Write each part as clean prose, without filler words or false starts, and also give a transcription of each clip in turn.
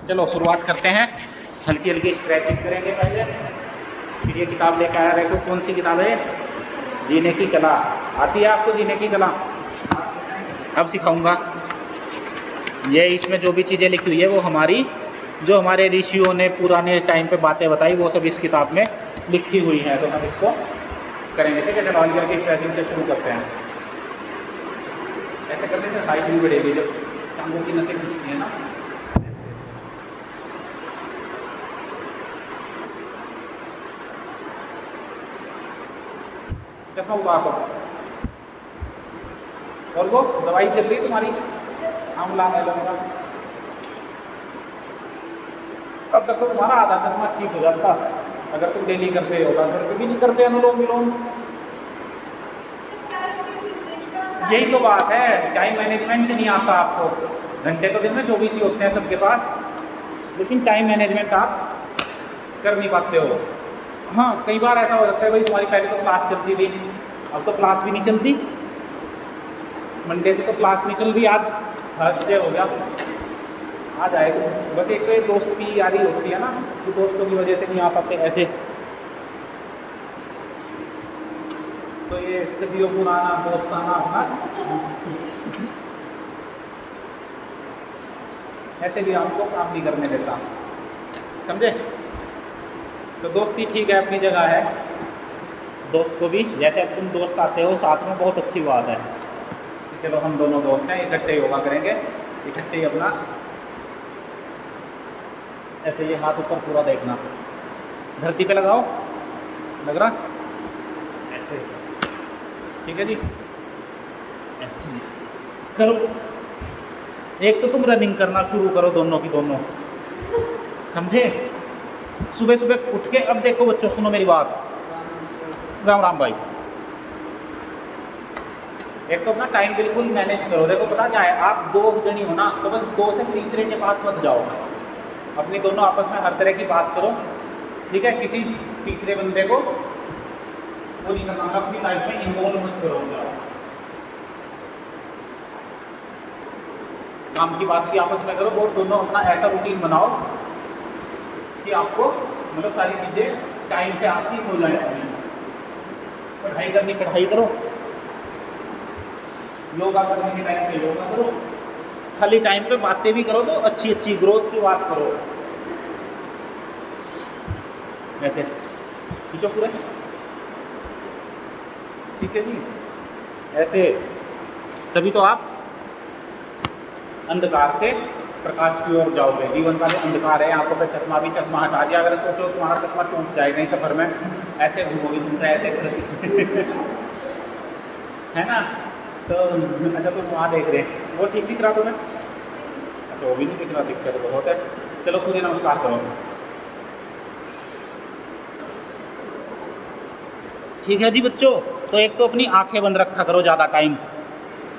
चलो शुरुआत करते हैं। हल्की हल्की स्क्रैचिंग करेंगे पहले। फिर ये किताब लेकर आया रहे। कौन सी किताब है? जीने की कला। आती है आपको जीने की कला? अब सिखाऊंगा। ये इसमें जो भी चीज़ें लिखी हुई है वो हमारी जो हमारे ऋषियों ने पुराने टाइम पे बातें बताई वो सब इस किताब में लिखी हुई हैं। तो हम इसको करेंगे, ठीक है। चलो हल्की हल्की स्ट्रेचिंग से शुरू करते हैं। ऐसे करने से हाइट भी बढ़ेगी, जब टांगों की नसें खींचती हैं ना। ऐसे चश्मा उतार दो। और वो दवाई चल रही तुम्हारी आंवला एलोवेरा? अब तक तो तुम्हारा आधा चश्मा ठीक हो जाता अगर तुम डेली करते होगा। घर पे भी नहीं करते अनुलोम विलोम? यही तो बात है, टाइम मैनेजमेंट नहीं आता आपको। घंटे तो दिन में 24 ही होते हैं सबके पास, लेकिन टाइम मैनेजमेंट आप कर नहीं पाते हो। हाँ, कई बार ऐसा हो जाता है भाई तुम्हारी पहले तो क्लास चलती थी, अब तो क्लास भी नहीं चलती। मंडे से तो क्लास नहीं चल रही, आज थर्सडे हो गया। आ जाए तो बस एक तो ये दोस्ती यारी होती है ना कि दोस्तों की वजह से नहीं आ पाते ऐसे। तो ये सदियों पुराना दोस्ताना अपना ऐसे भी आपको काम नहीं करने देता, समझे? तो दोस्ती ठीक है, अपनी जगह है। दोस्त को भी जैसे अब तुम दोस्त आते हो साथ में, बहुत अच्छी बात है कि चलो हम दोनों दोस्त हैं, इकट्ठे योगा करेंगे, इकट्ठे ही अपना ऐसे ये हाथ ऊपर पूरा देखना, धरती पे लगाओ, लग रहा? ऐसे, ठीक है जी। ऐसे करो। एक तो तुम रनिंग करना शुरू करो दोनों की दोनों, समझे? सुबह सुबह उठ के, अब देखो बच्चों सुनो मेरी बात। राम राम भाई। एक तो अपना टाइम बिल्कुल मैनेज करो। देखो पता क्या है, आप दो जनी हो ना तो बस दो से तीसरे के पास मत जाओ। अपनी दोनों आपस में हर तरह की बात करो, ठीक है? किसी तीसरे बंदे को वो नहीं करना, अपनी लाइफ में इन्वॉल्व मत करो। काम की बात भी आपस में करो और दोनों अपना ऐसा रूटीन बनाओ कि आपको मतलब सारी चीज़ें टाइम से आपकी हो जाए। पढ़ाई करनी पढ़ाई करो, योगा करने के टाइम पे योगा करो, खाली टाइम पे बातें भी करो तो अच्छी अच्छी ग्रोथ की बात करो। ऐसे खींचो पूरे, ठीक है जी। ऐसे तभी तो आप अंधकार से प्रकाश की ओर जाओगे। जीवन का जो अंधकार है, आंखों पे चश्मा भी, चश्मा हटा दिया अगर सोचो तुम्हारा चश्मा टूट जाएगा नहीं सफ़र में, ऐसे घूमोगी तुम तो ऐसे है ना? तो अच्छा तुम वहाँ देख रहे हैं, वो ठीक दिख रहा तुम्हें? अच्छा वो भी नहीं दिख रहा, दिक्कत बहुत है। चलो सूर्य नमस्कार करो, ठीक है जी बच्चों। तो एक तो अपनी आंखें बंद रखा करो ज़्यादा टाइम,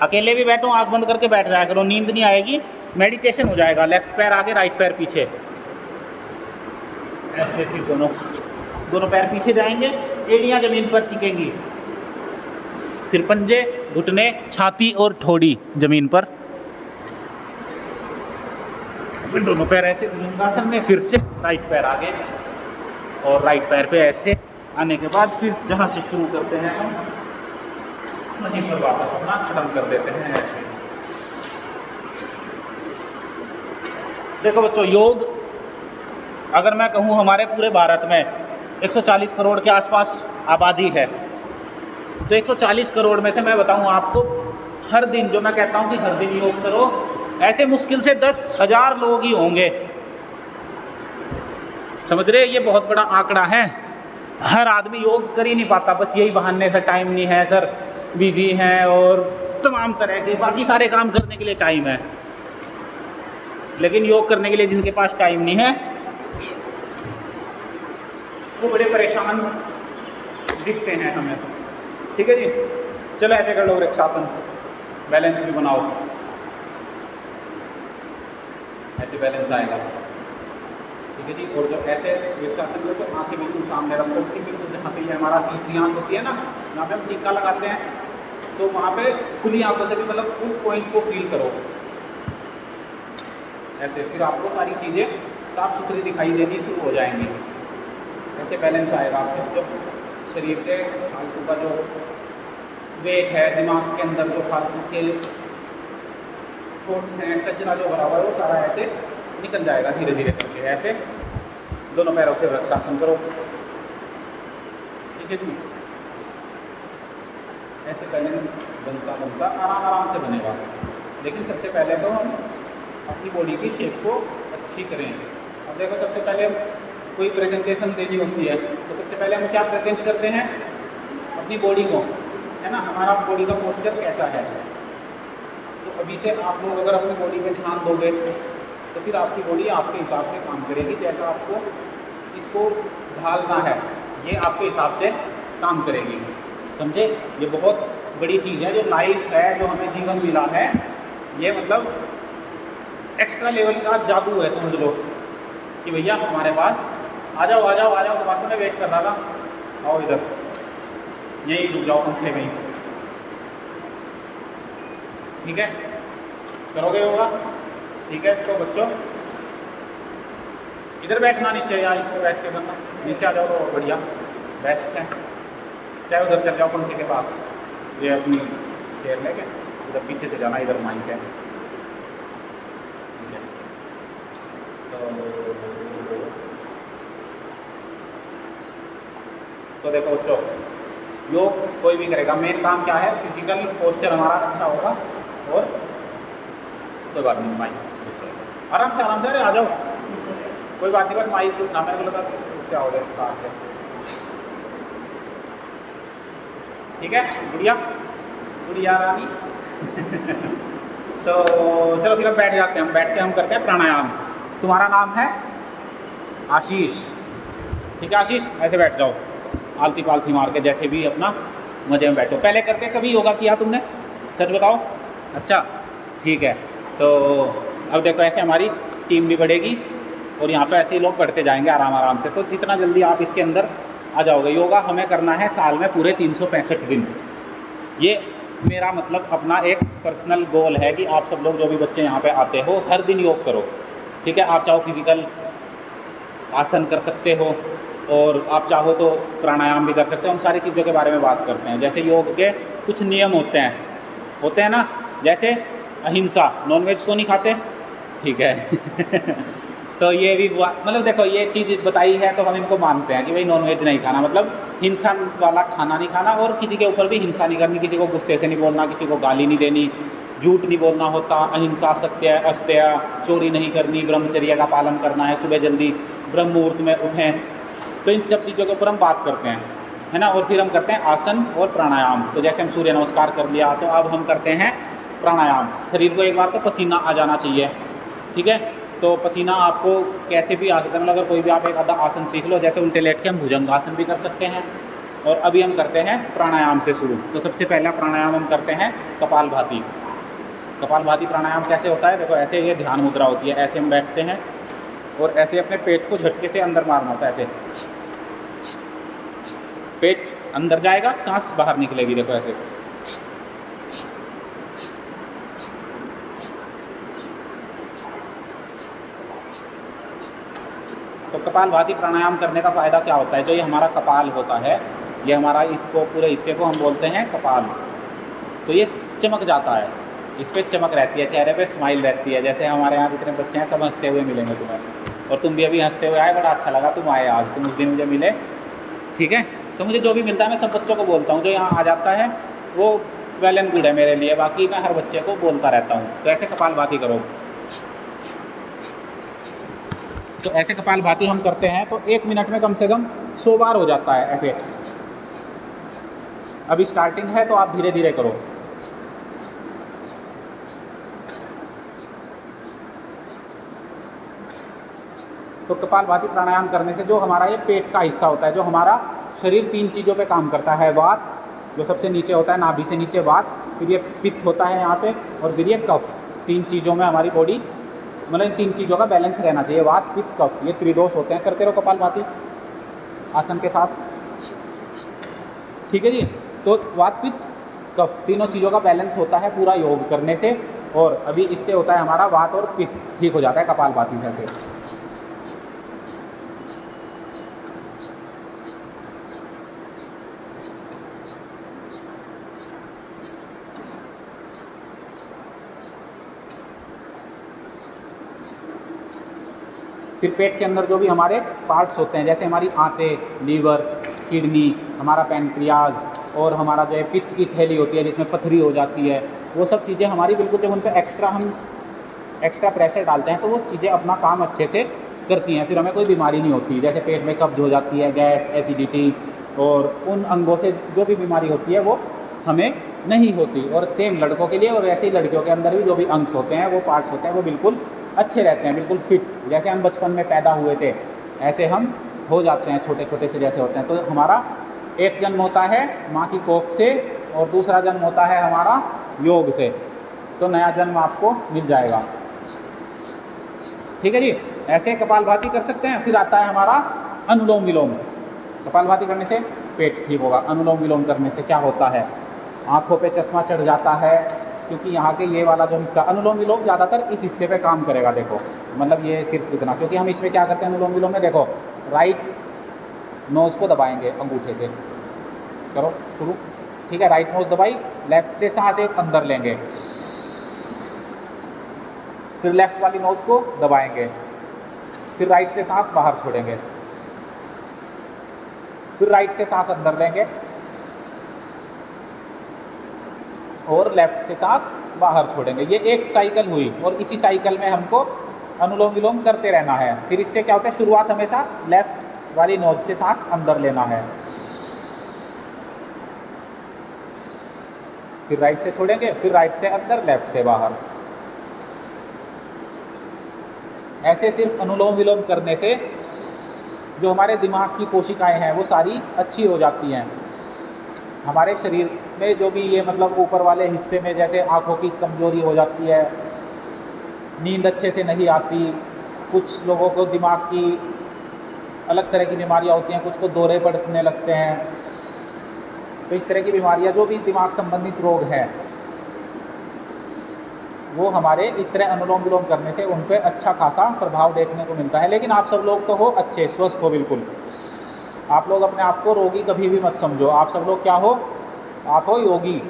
अकेले भी बैठो आंख बंद करके बैठ जाया करो, नींद नहीं आएगी, मेडिटेशन हो जाएगा। लेफ्ट पैर आगे, राइट पैर पीछे, ऐसे। फिर दोनों पैर पीछे जाएंगे, एड़ियाँ जमीन पर टिकेंगी, फिर पंजे, घुटने, छाती और ठोड़ी जमीन पर, फिर दोनों पैर ऐसे भुजंगासन में, फिर से राइट पैर आगे और राइट पैर पे ऐसे आने के बाद फिर जहाँ से शुरू करते हैं हम वहीं पर वापस अपना ख़त्म कर देते हैं ऐसे। देखो बच्चों, योग अगर मैं कहूँ हमारे पूरे भारत में 140 करोड़ के आसपास आबादी है, तो 140 करोड़ में से मैं बताऊँ आपको, हर दिन जो मैं कहता हूँ कि हर दिन योग करो, ऐसे मुश्किल से 10,000 लोग ही होंगे। समझ रहे? ये बहुत बड़ा आंकड़ा है। हर आदमी योग कर ही नहीं पाता, बस यही बहाने से टाइम नहीं है सर, बिजी हैं और तमाम तरह के बाकी सारे काम करने के लिए टाइम है, लेकिन योग करने के लिए जिनके पास टाइम नहीं है वो बड़े परेशान दिखते हैं हमें, ठीक है जी। चलो ऐसे कर लो वृक्षासन, बैलेंस भी बनाओ, ऐसे बैलेंस आएगा, ठीक है जी। और जब ऐसे वृक्षासन में तो आंखें बिल्कुल सामने रखो, ठीक बिल्कुल जहाँ पे ये हमारा तीसरी आंख होती है ना, जहाँ पे हम टीका लगाते हैं, तो वहाँ पे खुली आंखों से भी मतलब उस पॉइंट को फील करो। ऐसे, फिर आपको सारी चीज़ें साफ सुथरी दिखाई देनी शुरू हो जाएंगी। ऐसे बैलेंस आएगा। फिर जब शरीर से फालतू का जो वेट है, दिमाग के अंदर जो फालतू के थॉट्स हैं, कचरा जो भरा हुआ है, वो सारा ऐसे निकल जाएगा धीरे धीरे करके। ऐसे दोनों पैरों से वृक्षासन करो, ठीक है जी। ऐसे बैलेंस बनता बनता आराम आराम से बनेगा। लेकिन सबसे पहले तो हम अपनी बॉडी की शेप को अच्छी करें। अब देखो, सबसे पहले कोई प्रेजेंटेशन देनी होती है तो सबसे पहले हम क्या प्रेजेंट करते हैं? अपनी बॉडी को, है ना। हमारा बॉडी का पोस्चर कैसा है। तो अभी से आप लोग अगर अपनी बॉडी पे ध्यान दोगे तो फिर आपकी बॉडी आपके हिसाब से काम करेगी। जैसा आपको इसको ढालना है, ये आपके हिसाब से काम करेगी, समझे। ये बहुत बड़ी चीज़ है जो लाइफ है, जो हमें जीवन मिला है। ये मतलब एक्स्ट्रा लेवल का जादू है, समझ लो कि भैया हमारे पास आ जाओ आ जाओ आ जाओ। तुम्हारे तो मैं वेट कर रहा था, आओ इधर, यही रुक जाओ पंखे में ही, ठीक है। करोगे होगा, ठीक है। तो बच्चों इधर बैठना, नीचे या इस पर बैठ के करना। नीचे आ जाओ तो बढ़िया, बेस्ट है। चाहे उधर चल जाओ पंखे के पास, ये अपनी चेयर लेके उधर पीछे से जाना, इधर माइक है, ठीक है। तो देखो बच्चों, योग कोई भी करेगा, मेन काम क्या है? फिजिकल पोस्चर हमारा अच्छा होगा। और कोई बात नहीं, माइक आराम से अरे आ जाओ, कोई बात नहीं, बस माइक उठा, मेरे को लगा उससे आओगे कार से, ठीक है। गुड़िया रानी तो चलो फिर हम बैठ जाते हैं। हम बैठ के हम करते हैं प्राणायाम। तुम्हारा नाम है आशीष, ठीक है आशीष, ऐसे बैठ जाओ, आलती पालती मार के, जैसे भी अपना मज़े में बैठो। पहले करते कभी योगा किया तुमने? सच बताओ। अच्छा, ठीक है। तो अब देखो, ऐसे हमारी टीम भी बढ़ेगी और यहाँ पे ऐसे ही लोग बढ़ते जाएंगे आराम आराम से। तो जितना जल्दी आप इसके अंदर आ जाओगे। योगा हमें करना है साल में पूरे 365 दिन। ये मेरा मतलब अपना एक पर्सनल गोल है कि आप सब लोग जो भी बच्चे यहाँ पे आते हो, हर दिन योग करो, ठीक है। आप चाहो फिजिकल आसन कर सकते हो और आप चाहो तो प्राणायाम भी कर सकते हो। हम सारी चीज़ों के बारे में बात करते हैं। जैसे योग के कुछ नियम होते हैं ना, जैसे अहिंसा, नॉनवेज तो नहीं खाते, ठीक है तो ये भी मतलब देखो, ये चीज़ बताई है तो हम इनको मानते हैं कि भाई नॉनवेज नहीं खाना, मतलब हिंसा वाला खाना नहीं खाना, और किसी के ऊपर भी हिंसा नहीं करनी, किसी को गुस्से से नहीं बोलना, किसी को गाली नहीं देनी, झूठ नहीं बोलना होता, अहिंसा, सत्य, अस्त्य, चोरी नहीं करनी, ब्रह्मचर्य का पालन करना है, सुबह जल्दी ब्रह्म मुहूर्त में उठें। तो इन सब चीज़ों के ऊपर हम बात करते हैं, है ना। और फिर हम करते हैं आसन और प्राणायाम। तो जैसे हम सूर्य नमस्कार कर लिया, तो अब हम करते हैं प्राणायाम। शरीर को एक बार तो पसीना आ जाना चाहिए, ठीक है। तो पसीना आपको कैसे भी आ सकता है, मतलब अगर कोई भी आप एक आधा आसन सीख लो, जैसे उल्टे लेट के हम भुजंगासन भी कर सकते हैं। और अभी हम करते हैं प्राणायाम से शुरू। तो सबसे पहला प्राणायाम हम करते हैं कपालभाति। कपालभाति प्राणायाम कैसे होता है? देखो, ऐसे ये ध्यान मुद्रा होती है, ऐसे हम बैठते हैं और ऐसे अपने पेट को झटके से अंदर मारना होता है। ऐसे पेट अंदर जाएगा, सांस बाहर निकलेगी, देखो ऐसे। तो कपालभाति प्राणायाम करने का फ़ायदा क्या होता है? जो ये हमारा कपाल होता है, ये हमारा, इसको पूरे हिस्से को हम बोलते हैं कपाल। तो ये चमक जाता है, इस पर चमक रहती है, चेहरे पे स्माइल रहती है। जैसे हमारे यहाँ जितने बच्चे हैं सब हंसते हुए मिलेंगे तुम्हें, और तुम भी अभी हंसते हुए आए, बड़ा अच्छा लगा तुम आए आज, तुम उस दिन मुझे मिले, ठीक है। तो मुझे जो भी मिलता है मैं सब बच्चों को बोलता हूँ, जो यहाँ आ जाता है वो वेल एंड गुड है मेरे लिए, बाकी मैं हर बच्चे को बोलता रहता हूँ। तो ऐसे कपालभाति करो। तो ऐसे कपालभाति हम करते हैं तो 1 मिनट में कम से कम 100 बार हो जाता है ऐसे। अभी स्टार्टिंग है तो आप धीरे धीरे करो। तो कपालभाति प्राणायाम करने से जो हमारा ये पेट का हिस्सा होता है, जो हमारा शरीर 3 चीज़ों पे काम करता है। वात, जो सबसे नीचे होता है, नाभि से नीचे वात, फिर ये पित्त होता है यहाँ पे, और फिर ये कफ। 3 चीज़ों में हमारी बॉडी, मतलब इन 3 चीज़ों का बैलेंस रहना चाहिए। वात, पित्त, कफ, ये त्रिदोष होते हैं। करते रहो कपालभाति आसन के साथ, ठीक है जी। तो वात, पित्त, कफ, तीनों चीज़ों का बैलेंस होता है पूरा योग करने से। और अभी इससे होता है हमारा वात और पित्त ठीक हो जाता है कपालभाति से। फिर पेट के अंदर जो भी हमारे पार्ट्स होते हैं, जैसे हमारी आंतें, लीवर, किडनी, हमारा पैनक्रियाज और हमारा जो है पित्त की थैली होती है जिसमें पथरी हो जाती है, वो सब चीज़ें हमारी बिल्कुल जब उन पर एक्स्ट्रा प्रेशर डालते हैं तो वो चीज़ें अपना काम अच्छे से करती हैं, फिर हमें कोई बीमारी नहीं होती। जैसे पेट में कब्ज हो जाती है, गैस, एसिडिटी और उन अंगों से जो भी बीमारी होती है वो हमें नहीं होती। और सेम लड़कों के लिए और ऐसे ही लड़कियों के अंदर भी जो भी अंग्स होते हैं, वो पार्ट्स होते हैं, वो बिल्कुल अच्छे रहते हैं, बिल्कुल फिट। जैसे हम बचपन में पैदा हुए थे ऐसे हम हो जाते हैं, छोटे छोटे से जैसे होते हैं। तो हमारा एक जन्म होता है माँ की कोख से और दूसरा जन्म होता है हमारा योग से, तो नया जन्म आपको मिल जाएगा। ठीक है जी, ऐसे कपालभाति कर सकते हैं। फिर आता है हमारा अनुलोम विलोम। कपालभाति करने से पेट ठीक होगा। अनुलोम विलोम करने से क्या होता है, आँखों पे चश्मा चढ़ जाता है, क्योंकि यहाँ के ये वाला जो हिस्सा अनुलोम विलोम ज़्यादातर इस हिस्से पे काम करेगा। देखो मतलब ये सिर्फ इतना, क्योंकि हम इसमें क्या करते हैं अनुलोम विलोम में, देखो राइट नोज़ को दबाएंगे अंगूठे से, करो शुरू। ठीक है, राइट नोज़ दबाई, लेफ़्ट से सांस एक अंदर लेंगे, फिर लेफ़्ट वाली नोज़ को दबाएंगे, फिर राइट से सांस बाहर छोड़ेंगे, फिर राइट से सांस अंदर लेंगे और लेफ़्ट से सांस बाहर छोड़ेंगे। ये एक साइकिल हुई और इसी साइकिल में हमको अनुलोम विलोम करते रहना है। फिर इससे क्या होता है, शुरुआत हमेशा लेफ़्ट वाली नोज से सांस अंदर लेना है, फिर राइट से छोड़ेंगे, फिर राइट से अंदर, लेफ़्ट से बाहर। ऐसे सिर्फ अनुलोम विलोम करने से जो हमारे दिमाग की कोशिकाएं हैं वो सारी अच्छी हो जाती हैं। हमारे शरीर में जो भी ये मतलब ऊपर वाले हिस्से में जैसे आँखों की कमज़ोरी हो जाती है, नींद अच्छे से नहीं आती, कुछ लोगों को दिमाग की अलग तरह की बीमारियां होती हैं, कुछ को दौरे पड़ने लगते हैं, तो इस तरह की बीमारियां जो भी दिमाग संबंधित रोग हैं वो हमारे इस तरह अनुलोम विलोम करने से उन पर अच्छा खासा प्रभाव देखने को मिलता है। लेकिन आप सब लोग तो हो अच्छे, स्वस्थ हो बिल्कुल, आप लोग अपने आप को रोगी कभी भी मत समझो। आप सब लोग क्या हो, आप हो योगी।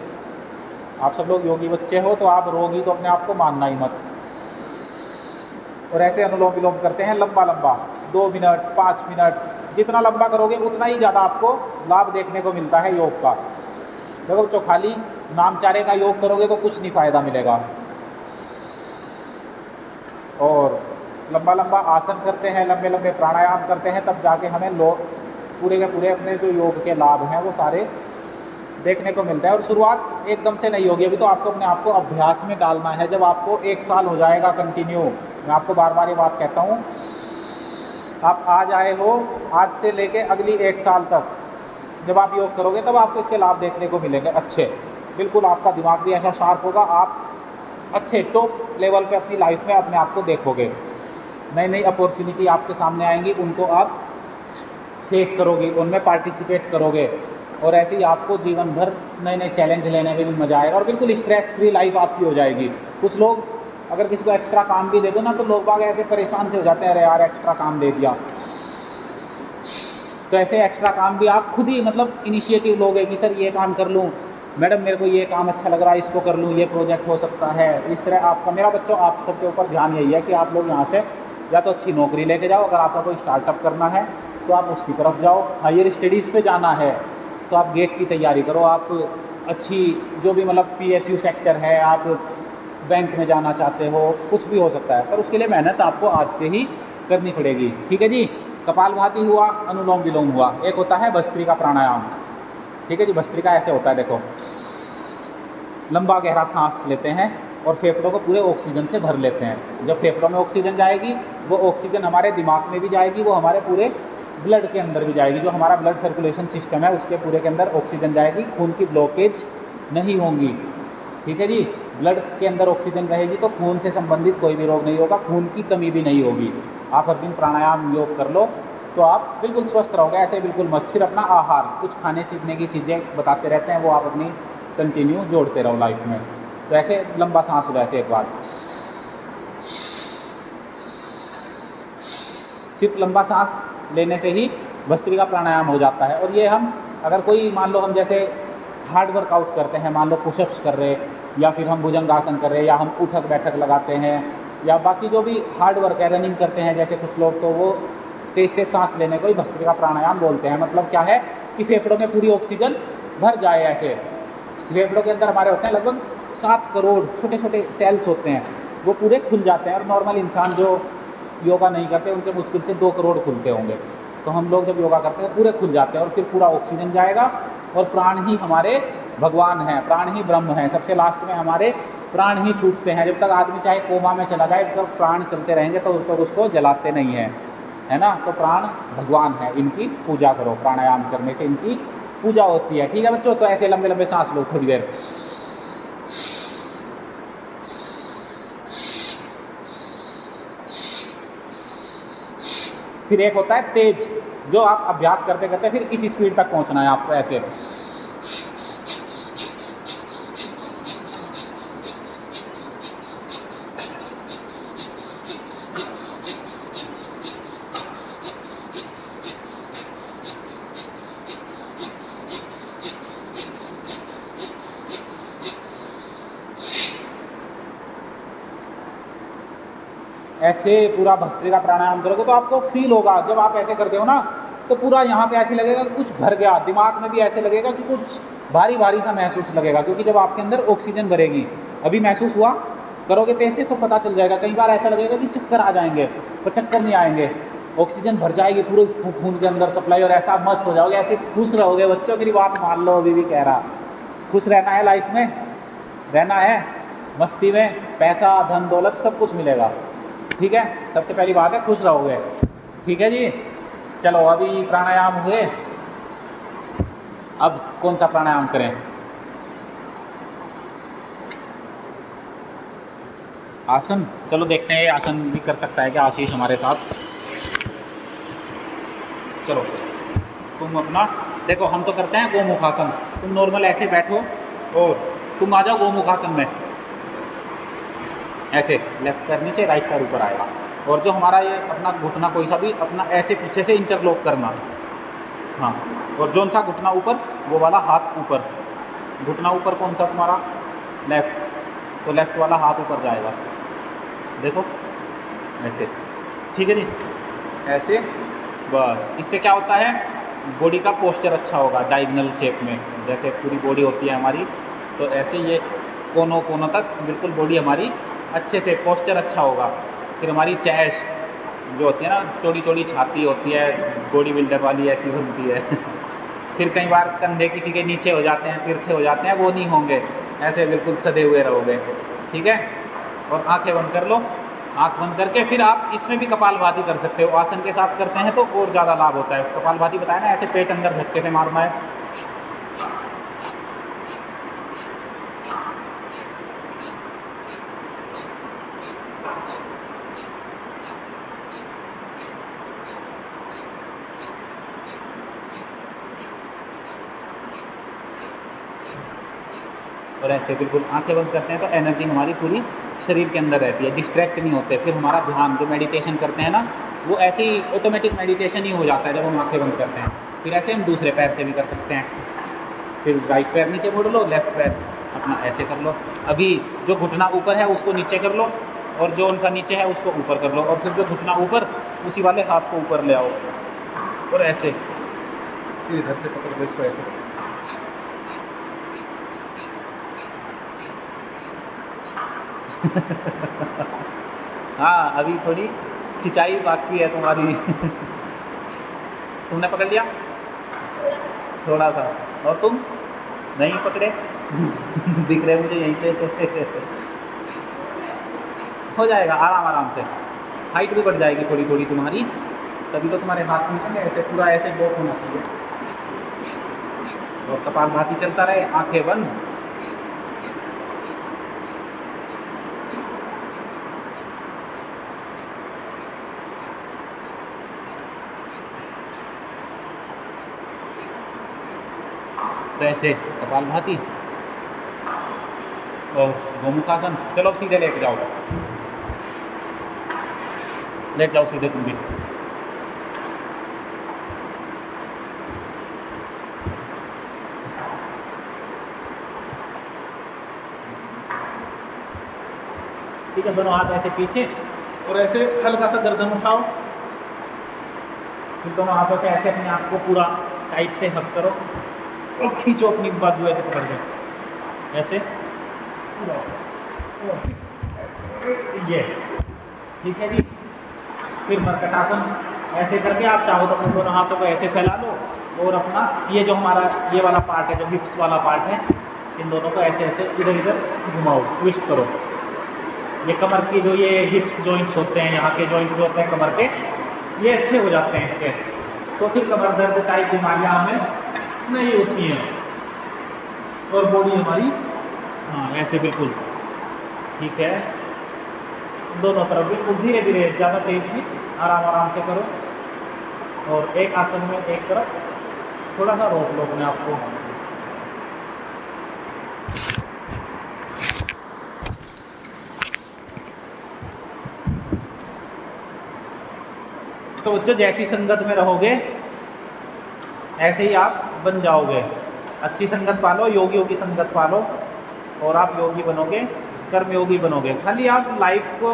आप सब लोग योगी बच्चे हो, तो आप रोगी तो अपने आप को मानना ही मत। और ऐसे अनुलोम विलोम करते हैं लंबा लंबा, 2 मिनट 5 मिनट, जितना लंबा करोगे उतना ही ज़्यादा आपको लाभ देखने को मिलता है योग का। देखो जो खाली नामचारे का योग करोगे तो कुछ नहीं फ़ायदा मिलेगा। और लंबा लंबा आसन करते हैं, लंबे लंबे प्राणायाम करते हैं, तब जाके हमें पूरे के पूरे अपने जो योग के लाभ हैं वो सारे देखने को मिलता है। और शुरुआत एकदम से नहीं होगी, अभी तो आपको अपने आप को अभ्यास में डालना है। जब आपको 1 साल हो जाएगा कंटिन्यू, मैं आपको बार बार ये बात कहता हूँ, आप आज आए हो, आज से लेके अगली 1 साल तक जब आप योग करोगे तब आपको इसके लाभ देखने को मिलेंगे अच्छे। बिल्कुल आपका दिमाग भी ऐसा शार्प होगा, आप अच्छे टॉप लेवल पे अपनी लाइफ में अपने आप को देखोगे। नई नई अपॉर्चुनिटी आपके सामने आएंगी, उनको आप फेस करोगे, उनमें पार्टिसिपेट करोगे, और ऐसे ही आपको जीवन भर नए नए चैलेंज लेने में भी मज़ा आएगा और बिल्कुल स्ट्रेस फ्री लाइफ आपकी हो जाएगी। कुछ लोग अगर किसी को एक्स्ट्रा काम भी दे दो ना, तो लोग बाग ऐसे परेशान से हो जाते हैं, अरे यार एक्स्ट्रा काम दे दिया। तो ऐसे एक्स्ट्रा काम भी आप खुद ही मतलब इनिशिएटिव लोगे कि सर ये काम कर लूँ, मैडम मेरे को ये काम अच्छा लग रहा है, इसको कर लूँ, ये प्रोजेक्ट हो सकता है। इस तरह आपका, मेरा बच्चों आप सबके ऊपर ध्यान यही है कि आप लोग यहाँ से या तो अच्छी नौकरी लेके जाओ, अगर आपका कोई स्टार्टअप करना है तो आप उसकी तरफ जाओ, हायर स्टडीज़ पे जाना है तो आप गेट की तैयारी करो, आप अच्छी जो भी मतलब PSU सेक्टर है, आप बैंक में जाना चाहते हो, कुछ भी हो सकता है, पर उसके लिए मेहनत आपको आज से ही करनी पड़ेगी। ठीक है जी, कपालभाति हुआ, अनुलोम विलोम हुआ, एक होता है भस्त्रिका प्राणायाम। ठीक है जी, भस्त्रिका ऐसे होता है, देखो लंबा गहरा सांस लेते हैं और फेफड़ों को पूरे ऑक्सीजन से भर लेते हैं। जब फेफड़ों में ऑक्सीजन जाएगी, वो ऑक्सीजन हमारे दिमाग में भी जाएगी, वो हमारे पूरे ब्लड के अंदर भी जाएगी, जो हमारा ब्लड सर्कुलेशन सिस्टम है उसके पूरे के अंदर ऑक्सीजन जाएगी, खून की ब्लॉकेज नहीं होंगी। ठीक है जी, ब्लड के अंदर ऑक्सीजन रहेगी तो खून से संबंधित कोई भी रोग नहीं होगा, खून की कमी भी नहीं होगी। आप हर दिन प्राणायाम योग कर लो तो आप बिल्कुल स्वस्थ रहोगे, ऐसे बिल्कुल मस्त। फिर अपना आहार, कुछ खाने पीने की चीज़ें बताते रहते हैं, वो आप अपनी कंटिन्यू जोड़ते रहो लाइफ में। तो ऐसे लंबा सांस लो, ऐसे एक बार, सिर्फ लंबा सांस लेने से ही भस्त्रिका प्राणायाम हो जाता है। और ये हम अगर कोई मान लो हम जैसे हार्ड वर्कआउट करते हैं, मान लो पुशअप्स कर रहे, या फिर हम भुजंगासन कर रहे हैं, या हम उठक बैठक लगाते हैं, या बाकी जो भी हार्ड वर्क है, रनिंग करते हैं जैसे कुछ लोग, तो वो तेज तेज सांस लेने को ही भस्त्रिका प्राणायाम बोलते हैं। मतलब क्या है कि फेफड़ों में पूरी ऑक्सीजन भर जाए। ऐसे फेफड़ों के अंदर हमारे होते हैं लगभग 7 करोड़ छोटे छोटे सेल्स होते हैं, वो पूरे खुल जाते हैं। और नॉर्मल इंसान जो योगा नहीं करते उनके मुश्किल से 2 करोड़ खुलते होंगे। तो हम लोग जब योगा करते हैं पूरे खुल जाते हैं, और फिर पूरा ऑक्सीजन जाएगा, और प्राण ही हमारे भगवान हैं, प्राण ही ब्रह्म हैं। सबसे लास्ट में हमारे प्राण ही छूटते हैं। जब तक आदमी चाहे कोमा में चला जाए, तो प्राण चलते रहेंगे, तो उसको जलाते नहीं हैं, है ना। तो प्राण भगवान है, इनकी पूजा करो, प्राणायाम करने से इनकी पूजा होती है। ठीक है बच्चों, तो ऐसे लंबे लंबे सांस लो थोड़ी देर। फिर एक होता है तेज, जो आप अभ्यास करते करते फिर इस स्पीड तक पहुंचना है आपको, ऐसे। ऐसे पूरा भस्त्रिका प्राणायाम करोगे तो आपको फील होगा, जब आप ऐसे करते हो ना, तो पूरा यहाँ पे ऐसे लगेगा कुछ भर गया, दिमाग में भी ऐसे लगेगा कि कुछ भारी भारी सा महसूस लगेगा, क्योंकि जब आपके अंदर ऑक्सीजन भरेगी, अभी महसूस हुआ, करोगे तेज तेज तो पता चल जाएगा। कई बार ऐसा लगेगा कि चक्कर आ जाएंगे, पर चक्कर नहीं आएंगे, ऑक्सीजन भर जाएगी पूरे खून के अंदर सप्लाई, और ऐसा मस्त हो जाओगे, ऐसे खुश रहोगे। बच्चों मेरी बात मान लो, अभी भी कह रहा, खुश रहना है, लाइफ में रहना है, मस्ती में पैसा धन दौलत सब कुछ मिलेगा। ठीक है, सबसे पहली बात है खुश रहोगे। ठीक है जी, चलो अभी प्राणायाम हुए, अब कौन सा प्राणायाम करें? आसन, चलो देखते हैं आसन भी कर सकता है क्या आशीष हमारे साथ। चलो तुम अपना देखो, हम तो करते हैं गोमुखासन, तुम नॉर्मल ऐसे बैठो और तुम आ जाओ गोमुखासन में, ऐसे लेफ्ट पैर नीचे राइट पैर ऊपर आएगा, और जो हमारा ये अपना घुटना कोई सा भी अपना ऐसे पीछे से इंटरलॉक करना, हाँ, और जौन सा घुटना ऊपर वो वाला हाथ ऊपर, घुटना ऊपर कौन सा तुम्हारा लेफ्ट, तो लेफ्ट वाला हाथ ऊपर जाएगा, देखो ऐसे। ठीक है जी, ऐसे बस। इससे क्या होता है, बॉडी का पोस्चर अच्छा होगा, डायगोनल शेप में जैसे पूरी बॉडी होती है हमारी, तो ऐसे ये कोनों कोनों तक बिल्कुल बॉडी हमारी अच्छे से, पोस्चर अच्छा होगा। फिर हमारी चेस्ट जो होती है ना, चौड़ी चौड़ी छाती होती है, बॉडी बिल्डर वाली ऐसी बनती है। फिर कई बार कंधे किसी के नीचे हो जाते हैं, तिरछे हो जाते हैं, वो नहीं होंगे, ऐसे बिल्कुल सधे हुए रहोगे। ठीक है, और आंखें बंद कर लो, आंख बंद करके फिर आप इसमें भी कपालभाति कर सकते हो, आसन के साथ करते हैं तो और ज़्यादा लाभ होता है। कपालभाति बताया ना, ऐसे पेट अंदर झटके से मारना है। और ऐसे बिल्कुल आंखें बंद करते हैं तो एनर्जी हमारी पूरी शरीर के अंदर रहती है, डिस्ट्रैक्ट नहीं होते। फिर हमारा ध्यान जो मेडिटेशन करते हैं ना, वो ऐसे ही ऑटोमेटिक मेडिटेशन ही हो जाता है जब हम आंखें बंद करते हैं। फिर ऐसे हम दूसरे पैर से भी कर सकते हैं, फिर राइट पैर नीचे मोड़ लो, लेफ्ट पैर अपना ऐसे कर लो। अभी जो घुटना ऊपर है उसको नीचे कर लो, और जो उनसा नीचे है उसको ऊपर कर लो, और फिर जो घुटना ऊपर उसी वाले हाथ को ऊपर ले आओ, और ऐसे फिर इधर से पकड़ लो इसको ऐसे। हाँ, अभी थोड़ी खिंचाई बाकी है तुम्हारी। तुमने पकड़ लिया थोड़ा सा, और तुम नहीं पकड़े। दिख रहे मुझे यहीं से। हो जाएगा आराम आराम से, हाइट भी बढ़ जाएगी थोड़ी थोड़ी तुम्हारी, तभी तो तुम्हारे हाथ में ऐसे पूरा ऐसे लॉक होना चाहिए। और कपालभाति चलता रहे, आंखें बंद। तो ऐसे कपालभाति, और गोमुखासन। चलो अब सीधे लेट जाओ, लेट जाओ सीधे तुम भी। ठीक है, दोनों हाथ ऐसे पीछे और ऐसे हल्का सा गर्दन उठाओ, फिर दोनों हाथों से ऐसे अपने आप को पूरा टाइट से हक करो और खींचो अपनी बाजू ऐसे पकड़ के, ऐसे ये, ठीक है जी। फिर मरकटासन ऐसे करके आप चाहो तो अपने दोनों हाथों को ऐसे फैला लो और अपना ये जो हमारा ये वाला पार्ट है, जो हिप्स वाला पार्ट है, इन दोनों को ऐसे ऐसे इधर इधर घुमाओ, ट्विस्ट करो। ये कमर की जो ये हिप्स जॉइंट्स होते हैं, यहाँ के जॉइंट जो होते हैं कमर के, ये अच्छे हो जाते हैं इससे। तो फिर कमर दर्द टाइप बीमारियाँ हमें नहीं होती हैं और बॉडी हमारी हाँ ऐसे बिल्कुल ठीक है। दोनों तरफ बिल्कुल धीरे धीरे, ज़्यादा तेज भी, आराम आराम से करो। और एक आसन में एक तरफ थोड़ा सा रोक लो अपने आप को। तो बच्चों जैसी संगत में रहोगे ऐसे ही आप बन जाओगे। अच्छी संगत पालो, योगियों की संगत पालो और आप योगी बनोगे, कर्मयोगी बनोगे। खाली आप लाइफ को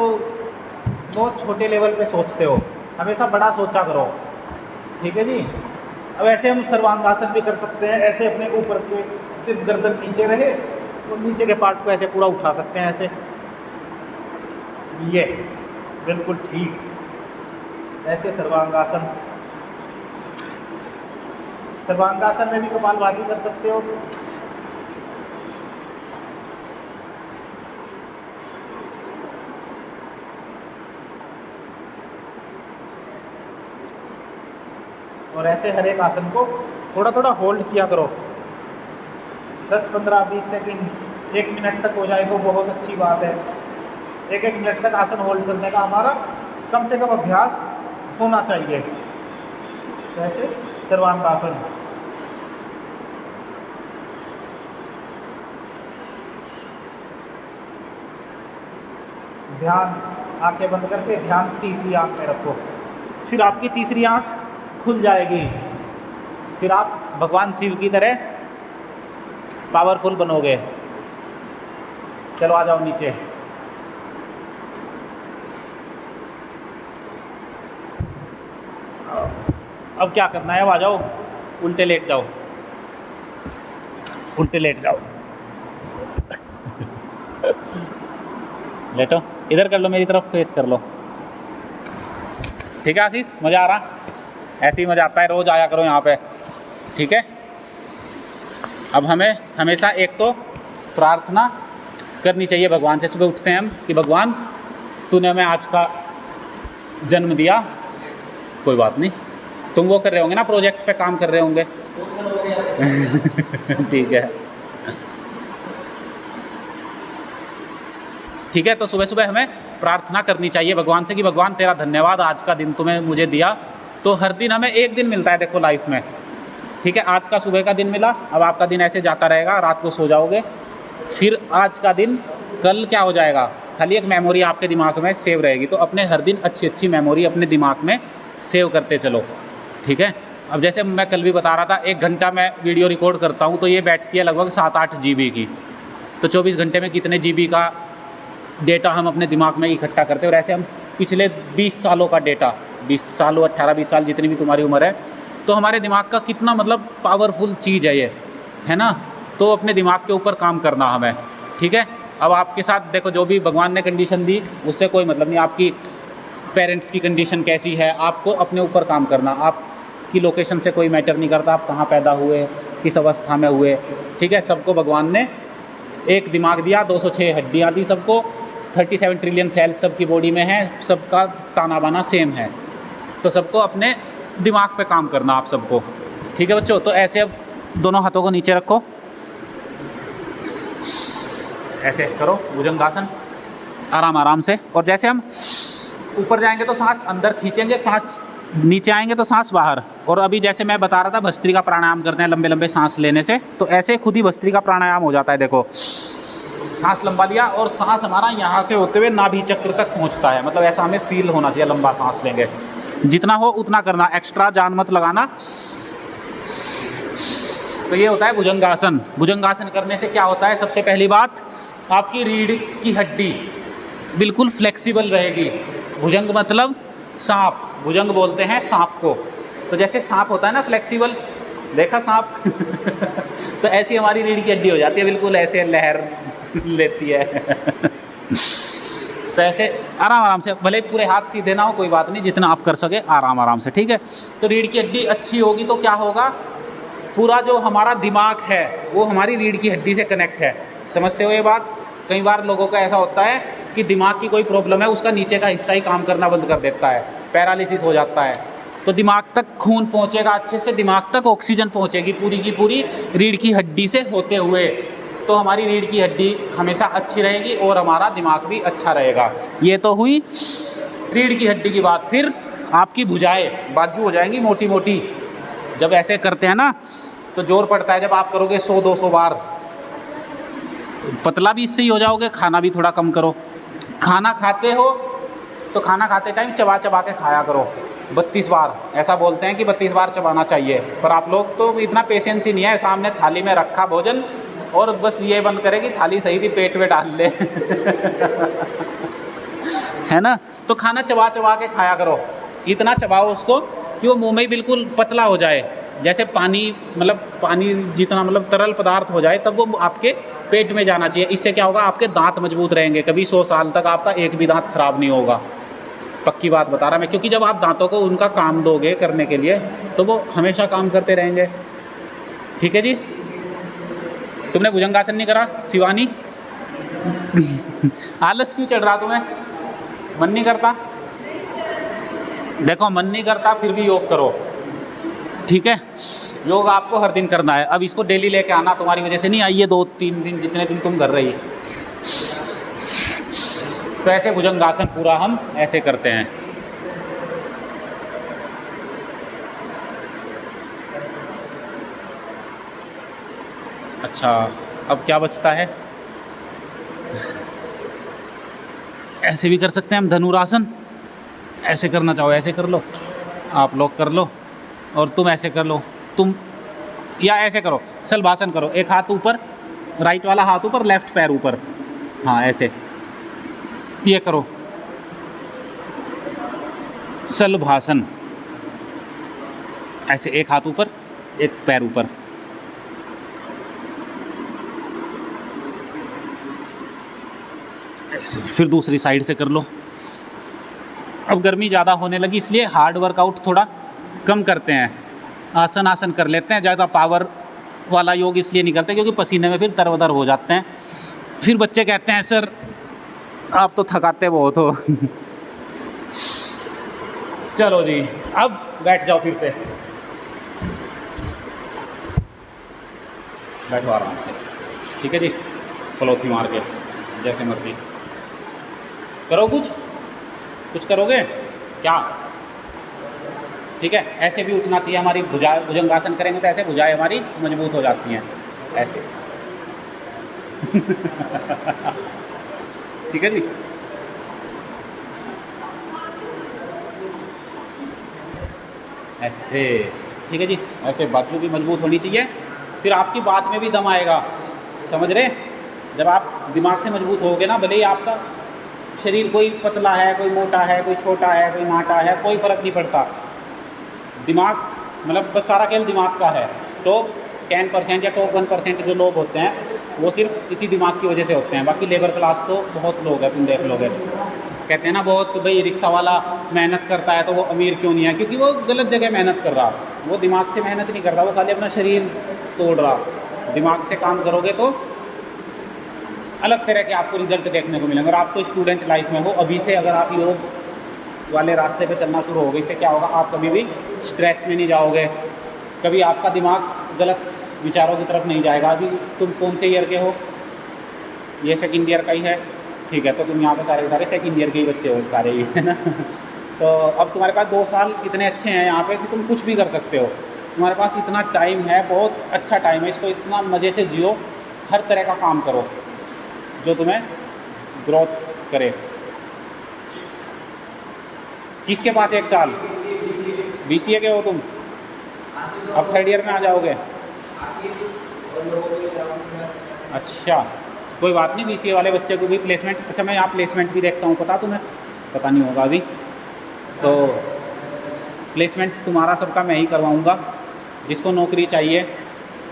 बहुत छोटे लेवल पे सोचते हो, हमेशा बड़ा सोचा करो, ठीक है जी। अब ऐसे हम सर्वांगासन भी कर सकते हैं, ऐसे अपने ऊपर के सिर्फ गर्दन नीचे रहे तो नीचे के पार्ट को ऐसे पूरा उठा सकते हैं, ऐसे ये बिल्कुल ठीक, ऐसे सर्वांगासन। सर्वांगासन में भी कपालभाति कर सकते हो। और ऐसे हर एक आसन को थोड़ा थोड़ा होल्ड किया करो, 10, 15, 20 सेकंड, 1 मिनट तक हो जाए तो बहुत अच्छी बात है। 1-1 मिनट तक आसन होल्ड करने का हमारा कम से कम अभ्यास होना चाहिए। तो ऐसे सर्वांगासन। ध्यान, आंखें बंद करके ध्यान तीसरी आंख में रखो, फिर आपकी तीसरी आंख खुल जाएगी, फिर आप भगवान शिव की तरह पावरफुल बनोगे। चलो आ जाओ नीचे। अब क्या करना है, अब आ जाओ, उल्टे लेट जाओ, उल्टे लेट जाओ। लेटो, इधर कर लो, मेरी तरफ फेस कर लो, ठीक है आशीष? मज़ा आ रहा? ऐसे ही मज़ा आता है, रोज़ आया करो यहाँ पे, ठीक है। अब हमें हमेशा एक तो प्रार्थना करनी चाहिए भगवान से। सुबह उठते हैं हम कि भगवान तूने हमें आज का जन्म दिया, कोई बात नहीं, तुम वो कर रहे होंगे ना, प्रोजेक्ट पे काम कर रहे होंगे। ठीक है, ठीक है। तो सुबह सुबह हमें प्रार्थना करनी चाहिए भगवान से कि भगवान तेरा धन्यवाद, आज का दिन तुम्हें मुझे दिया। तो हर दिन हमें एक दिन मिलता है देखो लाइफ में, ठीक है। आज का सुबह का दिन मिला, अब आपका दिन ऐसे जाता रहेगा, रात को सो जाओगे, फिर आज का दिन कल क्या हो जाएगा, खाली एक मेमोरी आपके दिमाग में सेव रहेगी। तो अपने हर दिन अच्छी अच्छी मेमोरी अपने दिमाग में सेव करते चलो, ठीक है। अब जैसे मैं कल भी बता रहा था, 1 घंटा मैं वीडियो रिकॉर्ड करता हूँ तो ये बैठती है लगभग 7-8 GB की। तो 24 घंटे में कितने GB का डेटा हम अपने दिमाग में इकट्ठा करते हैं। और ऐसे हम पिछले 20 सालों का डेटा, 20 साल, 18-20 साल, जितनी भी तुम्हारी उम्र है, तो हमारे दिमाग का कितना मतलब पावरफुल चीज़ है ये, है ना। तो अपने दिमाग के ऊपर काम करना हमें, ठीक है। अब आपके साथ देखो, जो भी भगवान ने कंडीशन दी उससे कोई मतलब नहीं, आपकी पेरेंट्स की कंडीशन कैसी है, आपको अपने ऊपर काम करना। आपकी लोकेशन से कोई मैटर नहीं करता, आप कहाँ पैदा हुए, किस अवस्था में हुए, ठीक है। सबको भगवान ने एक दिमाग दिया, 206 हड्डियाँ दी सबको, 37 ट्रिलियन सेल्स सबकी बॉडी में है, सबका ताना बाना सेम है। तो सबको अपने दिमाग पे काम करना आप सबको, ठीक है बच्चों। तो ऐसे अब दोनों हाथों को नीचे रखो, ऐसे करो भुजंगासन, आराम आराम से। और जैसे हम ऊपर जाएंगे तो सांस अंदर खींचेंगे, सांस नीचे आएंगे तो सांस बाहर। और अभी जैसे मैं बता रहा था भस्त्रिका प्राणायाम करते हैं लंबे लंबे सांस लेने से, तो ऐसे खुद ही भस्त्रिका प्राणायाम हो जाता है। देखो सांस लंबा लिया और सांस हमारा यहाँ से होते हुए नाभि चक्र तक पहुँचता है, मतलब ऐसा हमें फील होना चाहिए, लंबा सांस लेंगे। जितना हो उतना करना, एक्स्ट्रा जान मत लगाना। तो ये होता है भुजंगासन। भुजंगासन करने से क्या होता है, सबसे पहली बात आपकी रीढ़ की हड्डी बिल्कुल फ्लेक्सिबल रहेगी। भुजंग मतलब सांप, भुजंग बोलते हैं सांप को। तो जैसे सांप होता है ना फ्लेक्सिबल, देखा सांप तो ऐसी हमारी रीढ़ की हड्डी हो जाती है, बिल्कुल ऐसे लहर लेती है तो ऐसे आराम आराम से, भले पूरे हाथ सीधे ना हो कोई बात नहीं, जितना आप कर सके आराम आराम से, ठीक है। तो रीढ़ की हड्डी अच्छी होगी तो क्या होगा, पूरा जो हमारा दिमाग है वो हमारी रीढ़ की हड्डी से कनेक्ट है। समझते हो ये बात? कई बार लोगों का ऐसा होता है कि दिमाग की कोई प्रॉब्लम है, उसका नीचे का हिस्सा ही काम करना बंद कर देता है, पैरालिसिस हो जाता है। तो दिमाग तक खून पहुंचेगा अच्छे से, दिमाग तक ऑक्सीजन पहुंचेगी पूरी की पूरी रीढ़ की हड्डी से होते हुए, तो हमारी रीढ़ की हड्डी हमेशा अच्छी रहेगी और हमारा दिमाग भी अच्छा रहेगा। ये तो हुई रीढ़ की हड्डी की बात। फिर आपकी भुजाएं, बाजू हो जाएंगी मोटी मोटी। जब ऐसे करते हैं ना तो जोर पड़ता है, जब आप करोगे 100-200 बार, पतला भी इससे ही हो जाओगे। खाना भी थोड़ा कम करो, खाना खाते हो तो खाना खाते टाइम चबा चबा के खाया करो 32 बार। ऐसा बोलते हैं कि 32 बार चबाना चाहिए, पर आप लोग तो इतना पेशेंस ही नहीं है। सामने थाली में रखा भोजन और बस ये बंद करे कि थाली सही थी, पेट में डाल ले है ना। तो खाना चबा चबा के खाया करो, इतना चबाओ उसको कि वो मुंह में ही बिल्कुल पतला हो जाए, जैसे पानी, मतलब पानी जितना मतलब तरल पदार्थ हो जाए तब वो आपके पेट में जाना चाहिए। इससे क्या होगा, आपके दांत मजबूत रहेंगे, कभी 100 साल तक आपका एक भी दांत खराब नहीं होगा। पक्की बात बता रहा मैं, क्योंकि जब आप दांतों को उनका काम दोगे करने के लिए तो वो हमेशा काम करते रहेंगे। ठीक है जी। तुमने भुजंगासन नहीं करा शिवानी? आलस क्यों चढ़ रहा तुम्हें? मन नहीं करता? देखो मन नहीं करता फिर भी योग करो, ठीक है। योग आपको हर दिन करना है। अब इसको डेली लेके आना, तुम्हारी वजह से नहीं आई है 2-3 दिन, जितने दिन तुम कर रही। तो ऐसे भुजंगासन पूरा हम ऐसे करते हैं। अच्छा, अब क्या बचता है? ऐसे भी कर सकते हैं हम धनुरासन। ऐसे करना चाहो ऐसे कर लो, आप लोग कर लो, और तुम ऐसे कर लो, तुम या ऐसे करो, शलभासन करो। एक हाथ ऊपर, राइट वाला हाथ ऊपर, लेफ्ट पैर ऊपर, हाँ ऐसे ये करो, शलभासन। ऐसे एक हाथ ऊपर एक पैर ऊपर, ऐसे। फिर दूसरी साइड से कर लो। अब गर्मी ज़्यादा होने लगी इसलिए हार्ड वर्कआउट थोड़ा कम करते हैं, आसन कर लेते हैं। ज़्यादा पावर वाला योग इसलिए नहीं करते क्योंकि पसीने में फिर तरबतर हो जाते हैं। फिर बच्चे कहते हैं सर आप तो थकाते बहुत हो चलो जी, अब बैठ जाओ, फिर से बैठो आराम से, ठीक है जी। पलौथी मार के जैसे मर्जी करो। कुछ करोगे क्या? ठीक है। ऐसे भी उठना चाहिए, हमारी भुजंगासन करेंगे तो ऐसे भुजाएं हमारी मजबूत हो जाती हैं, ऐसे ठीक है जी। ऐसे, ठीक है जी। ऐसे बाजू भी मजबूत होनी चाहिए, फिर आपकी बात में भी दम आएगा। समझ रहे? जब आप दिमाग से मजबूत होगे ना, भले ही आपका शरीर कोई पतला है, कोई मोटा है, कोई छोटा है, कोई नाटा है, कोई फ़र्क नहीं पड़ता। दिमाग मतलब बस सारा खेल दिमाग का है। टॉप 10% या टॉप 1% जो लोग होते हैं वो सिर्फ इसी दिमाग की वजह से होते हैं। बाकी लेबर क्लास तो बहुत लोग हैं, तुम देख लोगे। कहते हैं ना बहुत, भाई रिक्शा वाला मेहनत करता है तो वो अमीर क्यों नहीं है? क्योंकि वो गलत जगह मेहनत कर रहा, वो दिमाग से मेहनत नहीं कर रहा, वो खाली अपना शरीर तोड़ रहा। दिमाग से काम करोगे तो अलग तरह के आपको रिजल्ट देखने को मिलेंगे। और आप तो स्टूडेंट लाइफ में हो अभी से, अगर आप योग वाले रास्ते पे चलना शुरू हो गए, इससे क्या होगा, आप कभी भी स्ट्रेस में नहीं जाओगे, कभी आपका दिमाग गलत विचारों की तरफ नहीं जाएगा। अभी तुम कौन से ईयर के हो? ये सेकंड ईयर का ही है, ठीक है। तो तुम यहाँ पे सारे के सारे सेकंड ईयर के ही बच्चे हो सारे ही, है ना। तो अब तुम्हारे पास 2 साल इतने अच्छे हैं यहाँ पे कि तुम कुछ भी कर सकते हो। तुम्हारे पास इतना टाइम है, बहुत अच्छा टाइम है, इसको इतना मज़े से जियो, हर तरह का काम करो। जो तुम्हें ग्रोथ करे। किसके पास 1 साल? BCA के हो तुम, अब 3rd ईयर में आ जाओगे। अच्छा कोई बात नहीं, BCA वाले बच्चे को भी प्लेसमेंट, अच्छा मैं यहाँ प्लेसमेंट भी देखता हूँ, पता तुम्हें? पता नहीं होगा अभी तो। प्लेसमेंट तुम्हारा सबका मैं ही करवाऊँगा, जिसको नौकरी चाहिए।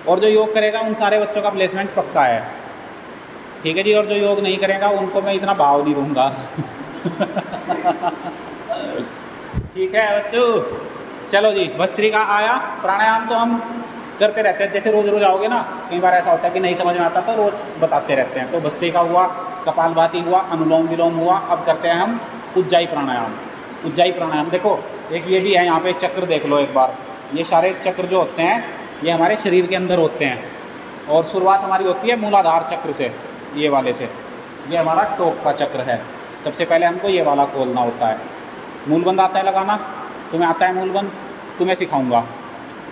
और जो योग करेगा उन सारे बच्चों का प्लेसमेंट पक्का है, ठीक है जी। और जो योग नहीं करेगा उनको मैं इतना भाव नहीं दूँगा। ठीक है बच्चों, चलो जी। भस्त्रिका आया। प्राणायाम तो हम करते रहते हैं, जैसे रोज़ रोज़ आओगे ना, कई बार ऐसा होता है कि नहीं समझ में आता तो रोज़ बताते रहते हैं। तो भस्त्रिका हुआ, कपालभाति हुआ, अनुलोम विलोम हुआ। अब करते हैं हम उज्जाई प्राणायाम। उज्जाई प्राणायाम देखो, एक ये भी है यहाँ पे चक्र, देख लो एक बार। ये सारे चक्र जो होते हैं ये हमारे शरीर के अंदर होते हैं, और शुरुआत हमारी होती है मूलाधार चक्र से, ये वाले से। ये हमारा टॉप का चक्र है। सबसे पहले हमको ये वाला खोलना होता है। मूलबंद आता है लगाना? तुम्हें आता है मूलबंद? तुम्हें सिखाऊंगा,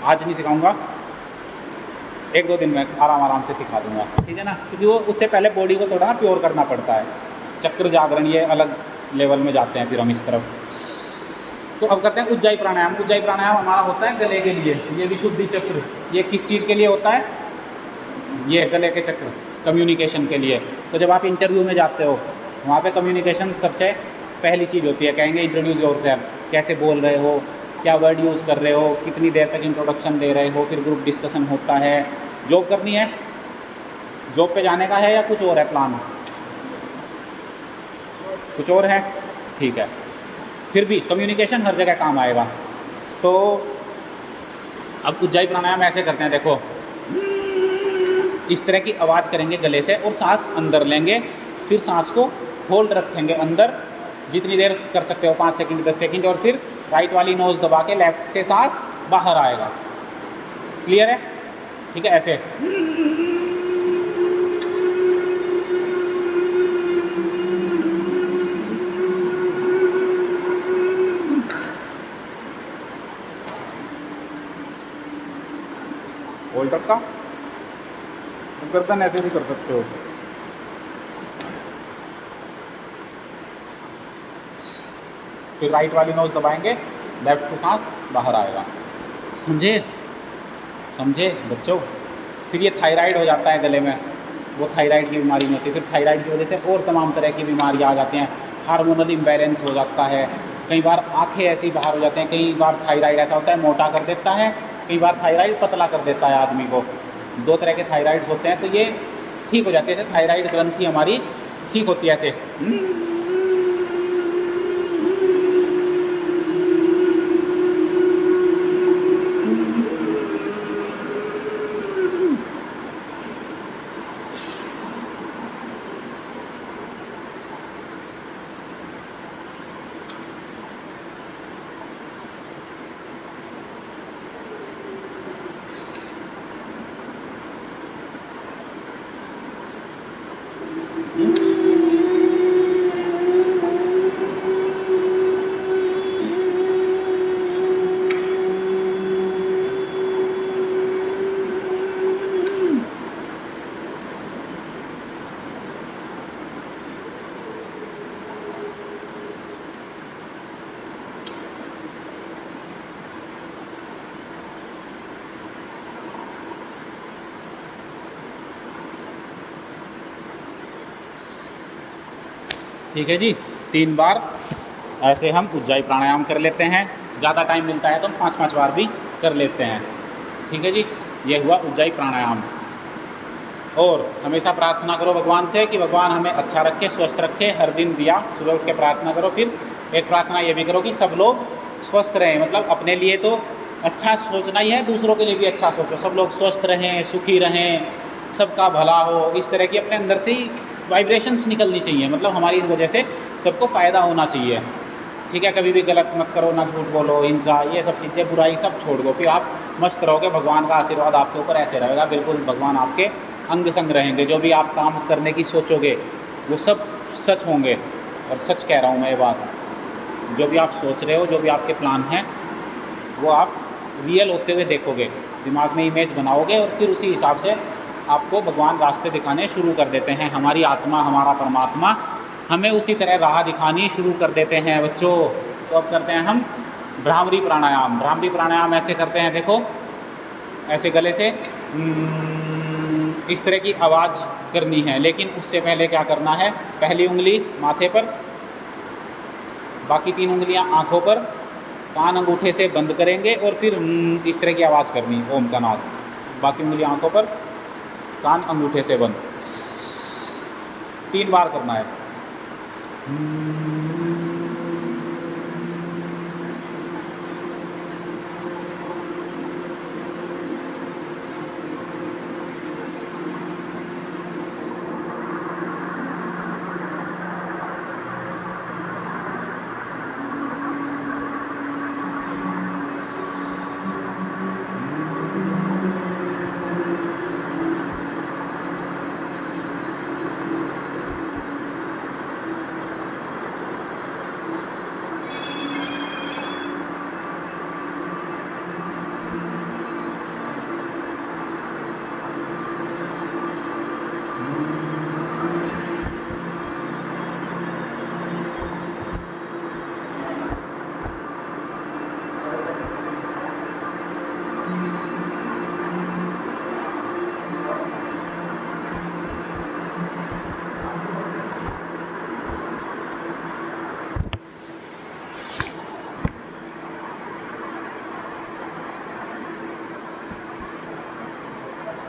आज नहीं सिखाऊंगा, 1-2 दिन में आराम से सिखा दूंगा, ठीक है ना। क्योंकि वो उससे पहले बॉडी को थोड़ा ना प्योर करना पड़ता है। चक्र जागरण ये अलग लेवल में जाते हैं फिर हम इस तरफ। तो अब करते हैं उज्जाई प्राणायाम। उज्जाई प्राणायाम हमारा होता है गले के लिए। ये विशुद्धि चक्र, ये किस चीज़ के लिए होता है? ये गले के चक्र, कम्युनिकेशन के लिए। तो जब आप इंटरव्यू में जाते हो, वहाँ पे कम्युनिकेशन सबसे पहली चीज़ होती है। कहेंगे इंट्रोड्यूस योरसेल्फ, कैसे बोल रहे हो, क्या वर्ड यूज़ कर रहे हो, कितनी देर तक इंट्रोडक्शन दे रहे हो। फिर ग्रुप डिस्कशन होता है। जॉब करनी है, जॉब पे जाने का है या कुछ और है प्लान? कुछ और है, ठीक है। फिर भी कम्युनिकेशन हर जगह काम आएगा। तो अब उज्जाई प्राणायाम ऐसे करते हैं, देखो इस तरह की आवाज़ करेंगे गले से, और सांस अंदर लेंगे, फिर सांस को होल्ड रखेंगे अंदर जितनी देर कर सकते हो, 5 सेकंड 10 सेकंड, और फिर राइट वाली नोज़ दबा के लेफ्ट से सांस बाहर आएगा। क्लियर है? ठीक है, ऐसे। होल्ड रखा, गर्दन ऐसे भी कर सकते हो। फिर राइट वाली नोज दबाएंगे, लेफ्ट से सांस बाहर आएगा। समझे? समझे बच्चों? फिर ये थायराइड हो जाता है गले में, वो थायराइड की बीमारी नहीं होती। फिर थायराइड की वजह से और तमाम तरह की बीमारियाँ आ जाती हैं। हार्मोनल इम्बैलेंस हो जाता है, कई बार आंखें ऐसी बाहर हो जाते हैं, कई बार थायराइड ऐसा होता है मोटा कर देता है, कई बार थायराइड पतला कर देता है आदमी को। 2 तरह के थायराइड्स होते हैं, तो ये ठीक हो जाती है। ऐसे थायराइड ग्रंथि हमारी ठीक होती है ऐसे। ठीक है जी, 3 बार ऐसे हम उज्जाई प्राणायाम कर लेते हैं। ज़्यादा टाइम मिलता है तो हम 5-5 बार भी कर लेते हैं। ठीक है जी, ये हुआ उज्जाई प्राणायाम। और हमेशा प्रार्थना करो भगवान से कि भगवान हमें अच्छा रखे, स्वस्थ रखे। हर दिन दिया सुबह उठ के प्रार्थना करो। फिर एक प्रार्थना ये भी करो कि सब लोग स्वस्थ रहें, मतलब अपने लिए तो अच्छा सोचना ही है, दूसरों के लिए भी अच्छा सोचो। सब लोग स्वस्थ रहें, सुखी रहें, सबका भला हो। इस तरह की अपने अंदर से ही वाइब्रेशंस निकलनी चाहिए, मतलब हमारी इस वजह से सबको फ़ायदा होना चाहिए। ठीक है, कभी भी गलत मत करो, ना झूठ बोलो, हिंसा, ये सब चीज़ें, बुराई सब छोड़ दो। फिर आप मस्त रहोगे, भगवान का आशीर्वाद आपके ऊपर ऐसे रहेगा, बिल्कुल भगवान आपके अंग संग रहेंगे। जो भी आप काम करने की सोचोगे वो सब सच होंगे। और सच कह रहा हूँ मैं ये बात, जो भी आप सोच रहे हो, जो भी आपके प्लान हैं, वो आप रियल होते हुए देखोगे, दिमाग में इमेज बनाओगे और फिर उसी हिसाब से आपको भगवान रास्ते दिखाने शुरू कर देते हैं। हमारी आत्मा, हमारा परमात्मा हमें उसी तरह राह दिखानी शुरू कर देते हैं बच्चों। तो अब करते हैं हम भ्रामरी प्राणायाम। भ्रामरी प्राणायाम ऐसे करते हैं, देखो ऐसे गले से इस तरह की आवाज़ करनी है, लेकिन उससे पहले क्या करना है, पहली उंगली माथे पर, बाकी 3 उंगलियां आँखों पर, कान अंगूठे से बंद करेंगे और फिर इस तरह की आवाज़ करनी, ओम का नाद। बाकी उंगलियां आँखों पर, कान अंगूठे से बंद, 3 बार करना है।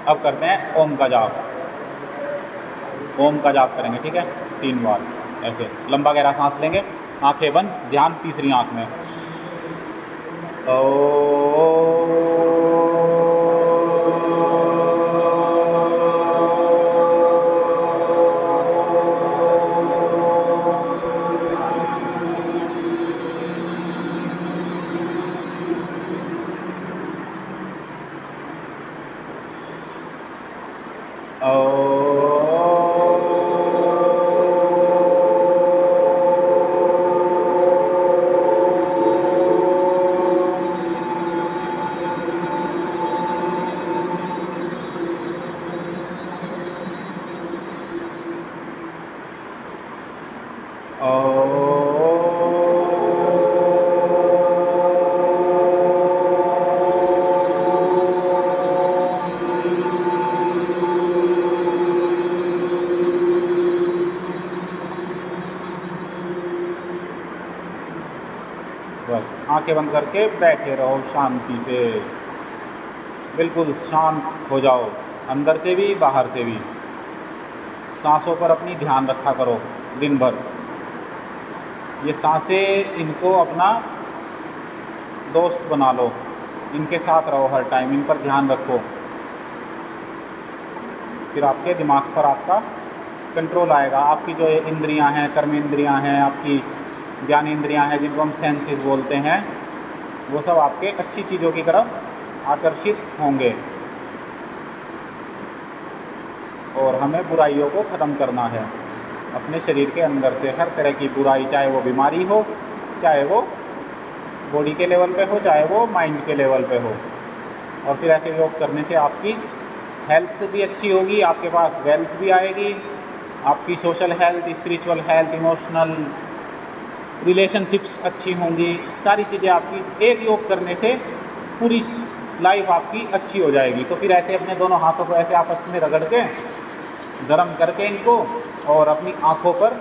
अब करते हैं ओम का जाप। ओम का जाप करेंगे, ठीक है, 3 बार ऐसे लंबा गहरा सांस लेंगे, आंखें बंद, ध्यान तीसरी आंख में। बस आंखें बंद करके बैठे रहो शांति से, बिल्कुल शांत हो जाओ, अंदर से भी बाहर से भी। सांसों पर अपनी ध्यान रखा करो दिन भर। ये सांसें, इनको अपना दोस्त बना लो, इनके साथ रहो हर टाइम, इन पर ध्यान रखो, फिर आपके दिमाग पर आपका कंट्रोल आएगा। आपकी जो इंद्रियां हैं, कर्म इंद्रियां हैं, आपकी ज्ञान इंद्रियां हैं, जिनको हम सेंसेस बोलते हैं, वो सब आपके अच्छी चीज़ों की तरफ आकर्षित होंगे। और हमें बुराइयों को ख़त्म करना है अपने शरीर के अंदर से, हर तरह की बुराई, चाहे वो बीमारी हो, चाहे वो बॉडी के लेवल पे हो, चाहे वो माइंड के लेवल पे हो। और फिर ऐसे योग करने से आपकी हेल्थ भी अच्छी होगी, आपके पास वेल्थ भी आएगी, आपकी social health, spiritual health, emotional relationships अच्छी होंगी, सारी चीज़ें आपकी एक योग करने से पूरी लाइफ आपकी अच्छी हो जाएगी। तो फिर ऐसे अपने दोनों हाथों को ऐसे आपस में रगड़ के, गर्म करके इनको, और अपनी आँखों पर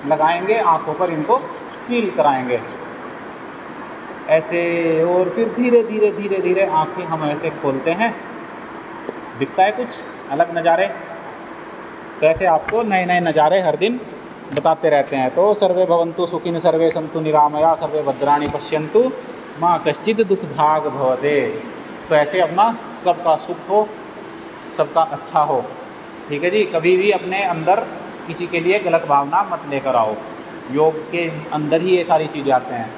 लगाएंगे, आँखों पर इनको फील कराएंगे ऐसे। और फिर धीरे धीरे धीरे धीरे आँखें हम ऐसे खोलते हैं, दिखता है कुछ अलग नज़ारे। तो ऐसे आपको नए नए नज़ारे हर दिन बताते रहते हैं। तो सर्वे भवन्तु सुखिन, सर्वे सन्तु निरामया, सर्वे भद्राणि पश्यन्तु माँ कश्चित् दुख भाग भवते। तो ऐसे अपना सबका सुख हो, सबका अच्छा हो, ठीक है जी। कभी भी अपने अंदर किसी के लिए गलत भावना मत लेकर आओ। योग के अंदर ही ये सारी चीज़ें आते हैं,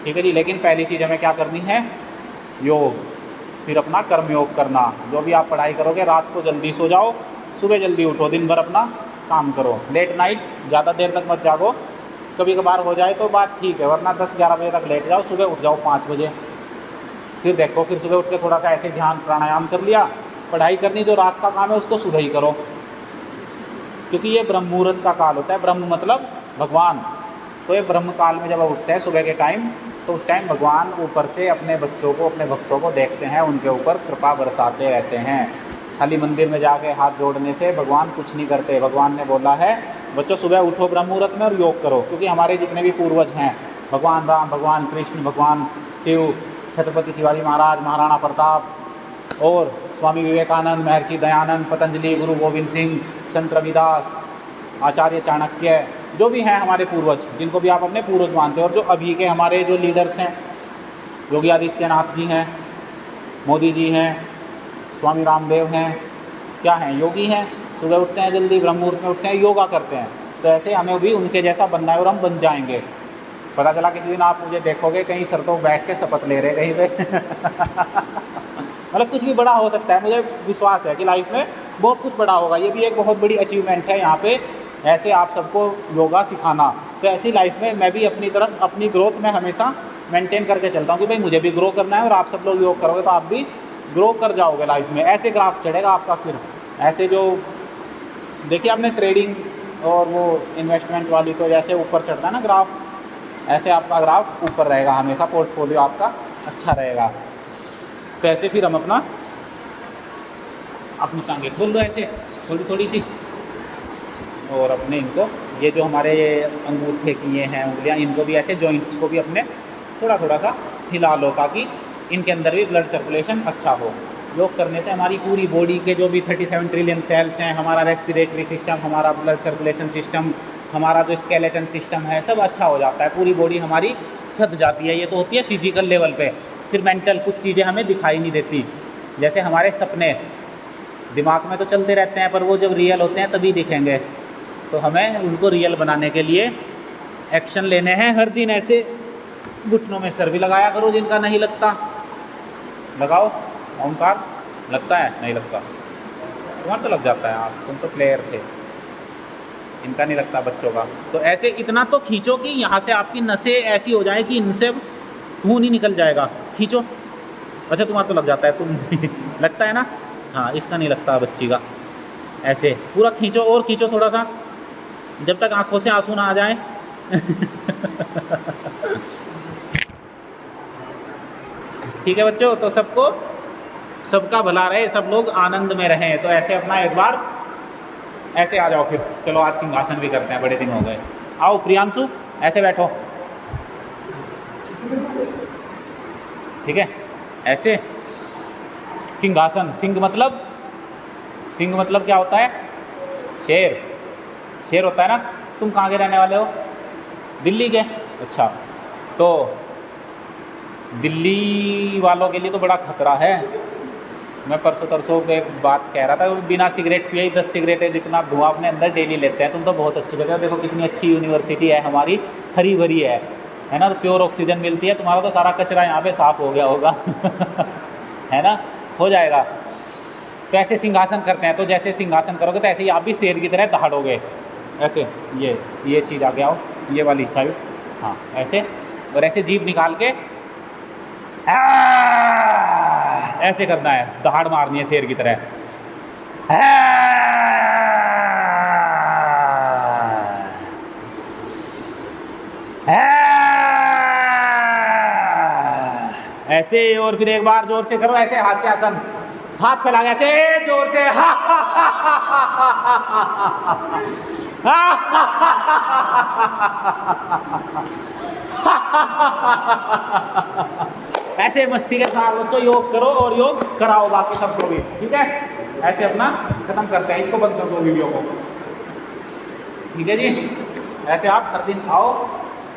ठीक है जी। लेकिन पहली चीज़ हमें क्या करनी है, योग, फिर अपना कर्म योग करना। जो भी आप पढ़ाई करोगे, रात को जल्दी सो जाओ, सुबह जल्दी उठो, दिन भर अपना काम करो। लेट नाइट ज़्यादा देर तक मत जागो, कभी कभार हो जाए तो बात ठीक है, वरना 10-11 बजे तक लेट जाओ, सुबह उठ जाओ 5 बजे। फिर देखो, फिर सुबह उठ के थोड़ा सा ऐसे ध्यान प्राणायाम कर लिया, पढ़ाई करनी जो रात का काम है उसको सुबह ही करो, क्योंकि ये ब्रह्म मुहूर्त का काल होता है। ब्रह्म मतलब भगवान। तो ये ब्रह्म काल में जब आप उठते हैं सुबह के टाइम, तो उस टाइम भगवान ऊपर से अपने बच्चों को, अपने भक्तों को देखते हैं, उनके ऊपर कृपा बरसाते रहते हैं। खाली मंदिर में जाके हाथ जोड़ने से भगवान कुछ नहीं करते। भगवान ने बोला है बच्चों सुबह उठो ब्रह्म मुहूर्त में और योग करो, क्योंकि हमारे जितने भी पूर्वज हैं, भगवान राम, भगवान कृष्ण, भगवान शिव, छत्रपति शिवाजी महाराज, महाराणा प्रताप और स्वामी विवेकानंद, महर्षि दयानंद, पतंजलि, गुरु गोविंद सिंह, संत रविदास, आचार्य चाणक्य, जो भी हैं हमारे पूर्वज, जिनको भी आप अपने पूर्वज मानते हो, और जो अभी के हमारे जो लीडर्स हैं, योगी आदित्यनाथ जी हैं, मोदी जी हैं, स्वामी रामदेव हैं, क्या हैं, योगी हैं, सुबह उठते हैं जल्दी, ब्रह्म मुहूर्त में उठते हैं, योगा करते हैं। तो ऐसे हमें भी उनके जैसा बनना है और हम बन जाएंगे। पता चला किसी दिन आप मुझे देखोगे कहीं सर तो बैठ के शपथ ले रहे कहीं पे मतलब कुछ भी बड़ा हो सकता है। मुझे विश्वास है कि लाइफ में बहुत कुछ बड़ा होगा। ये भी एक बहुत बड़ी अचीवमेंट है यहाँ पे, ऐसे आप सबको योगा सिखाना। तो ऐसी लाइफ में मैं भी अपनी तरफ, अपनी ग्रोथ में हमेशा मेंटेन करके चलता हूँ कि भाई मुझे भी ग्रो करना है, और आप सब लोग योग करोगे तो आप भी ग्रो कर जाओगे लाइफ में। ऐसे ग्राफ चढ़ेगा आपका। फिर ऐसे जो देखिए आपने ट्रेडिंग और वो इन्वेस्टमेंट वाली, तो जैसे ऊपर चढ़ता है ना ग्राफ, ऐसे आपका ग्राफ ऊपर रहेगा हमेशा, पोर्टफोलियो आपका अच्छा रहेगा। तो ऐसे फिर हम अपनी टांगें खोल लो ऐसे थोड़ी थोड़ी सी, और अपने इनको, ये जो हमारे अंगूठे किए हैं उंगलियां, इनको भी ऐसे जॉइंट्स को भी अपने थोड़ा थोड़ा सा हिला लो, ताकि इनके अंदर भी ब्लड सर्कुलेशन अच्छा हो। योग करने से हमारी पूरी बॉडी के जो भी 37 ट्रिलियन सेल्स हैं, हमारा रेस्पिरेटरी सिस्टम, हमारा ब्लड सर्कुलेशन सिस्टम, हमारा जो स्केलेटन सिस्टम है, सब अच्छा हो जाता है। पूरी बॉडी हमारी सध जाती है। ये तो होती है फिजिकल लेवल पे। फिर मेंटल कुछ चीज़ें हमें दिखाई नहीं देती, जैसे हमारे सपने दिमाग में तो चलते रहते हैं, पर वो जब रियल होते हैं तभी दिखेंगे। तो हमें उनको रियल बनाने के लिए एक्शन लेने हैं हर दिन। ऐसे घुटनों में सर भी लगाया करो जिनका नहीं लगता, लगाओ। ओंकार लगता है? नहीं लगता। तुम्हारा तो लग जाता है यार, तुम तो प्लेयर थे। इनका नहीं लगता बच्चों का। तो ऐसे इतना तो खींचो कि यहाँ से आपकी नसें ऐसी हो जाए कि इनसे खून ही निकल जाएगा। खींचो। अच्छा तुम्हारा तो लग जाता है, तुम लगता है ना? हाँ, इसका नहीं लगता बच्ची का। ऐसे पूरा खींचो और खींचो थोड़ा सा, जब तक आंखों से आंसू ना आ जाए। ठीक है बच्चों, तो सबका भला रहे, सब लोग आनंद में रहें। तो ऐसे अपना एक बार ऐसे आ जाओ। फिर चलो आज सिंहासन भी करते हैं, बड़े दिन हो गए। आओ प्रियांशु, ऐसे बैठो। ठीक है, ऐसे सिंहासन। सिंह मतलब क्या होता है? शेर। शेर होता है ना। तुम कहाँ के रहने वाले हो? दिल्ली के। अच्छा, तो दिल्ली वालों के लिए तो बड़ा खतरा है। मैं परसों एक बात कह रहा था, बिना सिगरेट पिए ही 10 सिगरेटें जितना धुआं अपने अंदर डेली लेते हैं। तुम तो बहुत अच्छी जगह, देखो कितनी अच्छी यूनिवर्सिटी है हमारी, हरी भरी है ना, तो प्योर ऑक्सीजन मिलती है। तुम्हारा तो सारा कचरा यहाँ पे साफ़ हो गया होगा। है ना, हो जाएगा। तो ऐसे सिंहासन करते हैं। तो जैसे सिंहासन करोगे तो ऐसे ही आप भी शेर की तरह दहाड़ोगे। ऐसे ये चीज़ आगे आओ, ये वाली साइड। हाँ ऐसे, और ऐसे जीभ निकाल के ऐसे करना है, दहाड़ मारनी है शेर की तरह। ऐसे, और फिर एक बार जोर से करो ऐसे, हास्यासन, हाथ फैला के ऐसे जोर से। ऐसे मस्ती के साथ बच्चों योग करो, और योग कराओ बाकी सबको भी। ठीक है, ऐसे अपना खत्म करते हैं। इसको बंद कर दो वीडियो को। ठीक है जी, ऐसे आप हर दिन आओ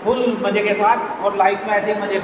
फुल मजे के साथ, और लाइफ में ऐसे ही मजे